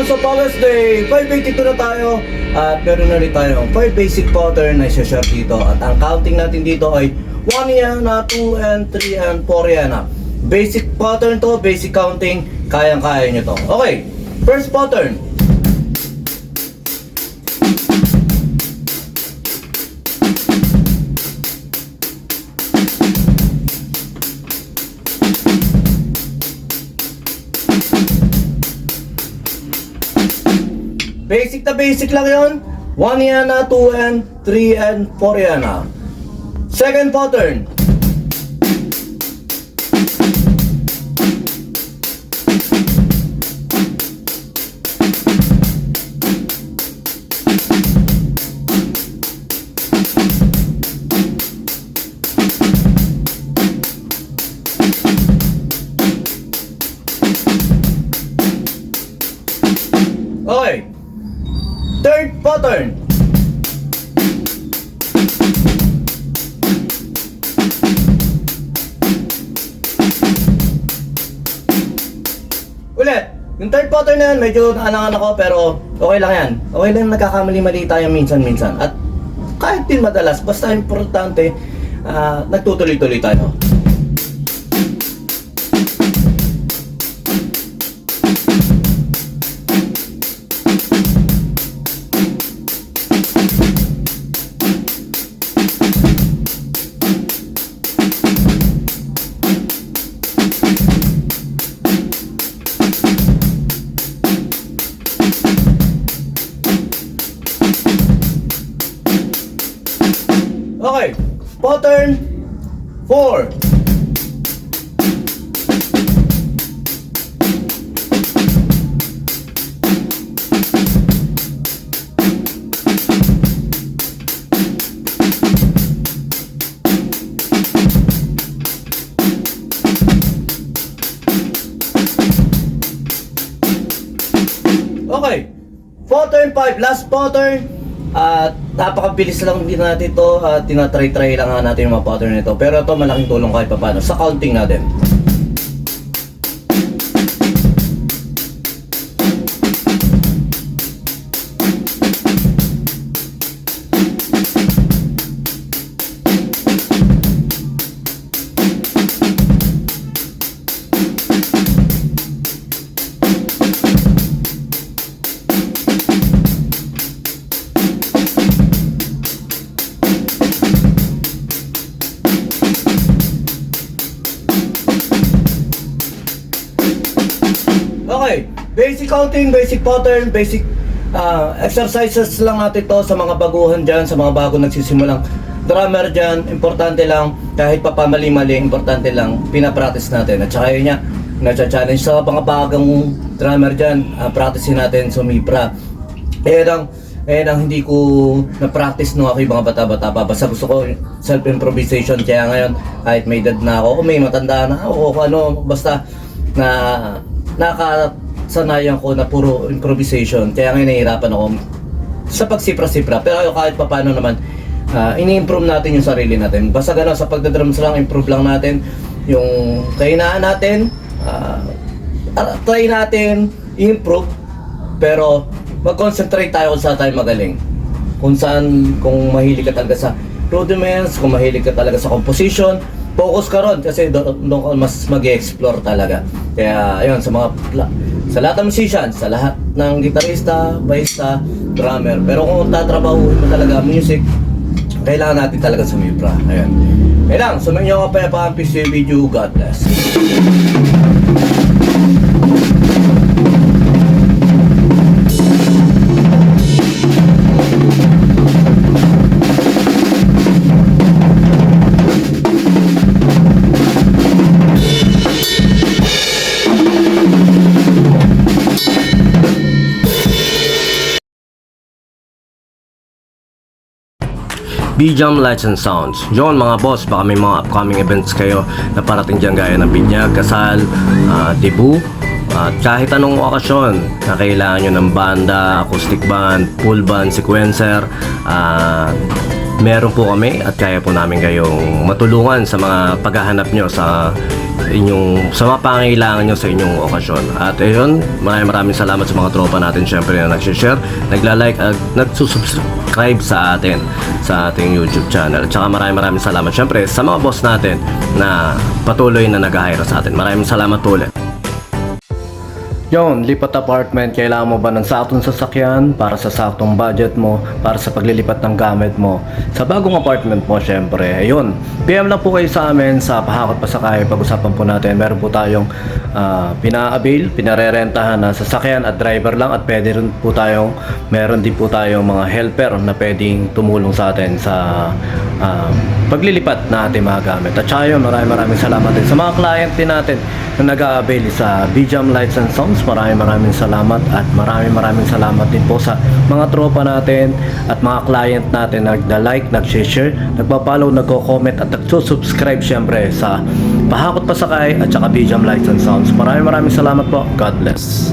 Sa Palace Day, 582 na tayo at meron na rin tayo 5 basic pattern na isa-share dito at ang counting natin dito ay 1 yan, 2 and 3 and 4 yan. Basic pattern to, basic counting, kayang-kaya nyo to. Okay, first pattern. Basic na basic lang yun. 1 yan, 2 and 3 and 4 yan. Second pattern. Okay. Third pattern. Ulit. Yung third pattern na yan, medyo naalangan ako pero okay lang yan. Okay lang, nagkakamali-mali tayo minsan-minsan. At kahit din madalas, basta importante, nagtutuloy-tuloy tayo. Okay, pattern 4. Okay, pattern 5, last pattern. At napakabilis lang din natin ito at tinatry-try lang nga natin yung mga pattern nito. Pero ito malaking tulong kahit paano sa counting natin. Okay, basic counting, basic pattern, basic exercises lang natin to sa mga baguhan dyan, sa mga bago nagsisimulang drummer dyan. Importante lang, kahit pa pamali-mali, importante lang, pinapractice natin. At saka yun nga, nasa-challenge sa mga bagong drummer dyan, practicein natin sumipra. Eh ang hindi ko na-practice nung ako yung mga bata-bata pa. Basta gusto ko self-improvisation. Kaya ngayon, kahit may edad na ako, o may matanda na ako, basta na nakasanayan ko na puro improvisation. Kaya ngayon nahihirapan ako sa pagsipra-sipra. Pero kahit paano naman, ini-improve natin yung sarili natin. Basta gano'n, sa pagdadrums lang, improve lang natin yung kahinaan natin. Try natin i-improve, pero mag-concentrate tayo kung saan tayo magaling. Kung mahilig ka talaga sa rudiments, kung mahilig ka talaga sa composition, focus ka ron kasi doon ka mas mag-explore talaga. Kaya ayun, sa lahat ng musicians, sa lahat ng gitarista, bassista, drummer, pero kung tatrabahuin mo talaga music, kailangan natin talaga sumipra. Ayun. Kailangan, sumayin nyo ka pa ang peace video. God bless. B-Jam Lights and Sounds. Yun mga boss, baka may mga upcoming events kayo na parating dyan gaya ng binyag, kasal, debut, At kahit anong okasyon na kailangan nyo ng banda, acoustic band, full band, sequencer, meron po kami at kaya po namin kayong matulungan sa mga paghahanap nyo sa mga pangailangan nyo sa inyong okasyon. At ayun, maraming salamat sa mga tropa natin syempre na nag-share, nagla-like at nagsusubscribe sa atin sa ating YouTube channel. Tsaka maraming salamat syempre sa mga boss natin na patuloy na nag-hire sa atin. Maraming salamat po ulit. Yon, lipat apartment, kailangan mo ba ng saktong sasakyan para sa saktong budget mo, para sa paglilipat ng gamit mo sa bagong apartment mo syempre. Ayun, PM lang po kayo sa amin sa Pahakot Pasakay. Pag-usapan po natin, meron po tayong pina-avail, pinarerentahan na sasakyan at driver lang, at pwede rin po tayong, meron din po tayong mga helper na pwedeng tumulong sa atin sa paglilipat na ating mga gamit. At saka yun, maraming salamat din sa mga client din natin na nag-a-avail sa BJAM Lights and Sounds. Maraming salamat, at maraming salamat din po sa mga tropa natin at mga client natin na nag-like, nag-share, nagpa-follow, nagko-comment at nagsusubscribe syempre sa Pahakot Pasakay at saka BJAM Lights and Sounds. Maraming salamat po. God bless.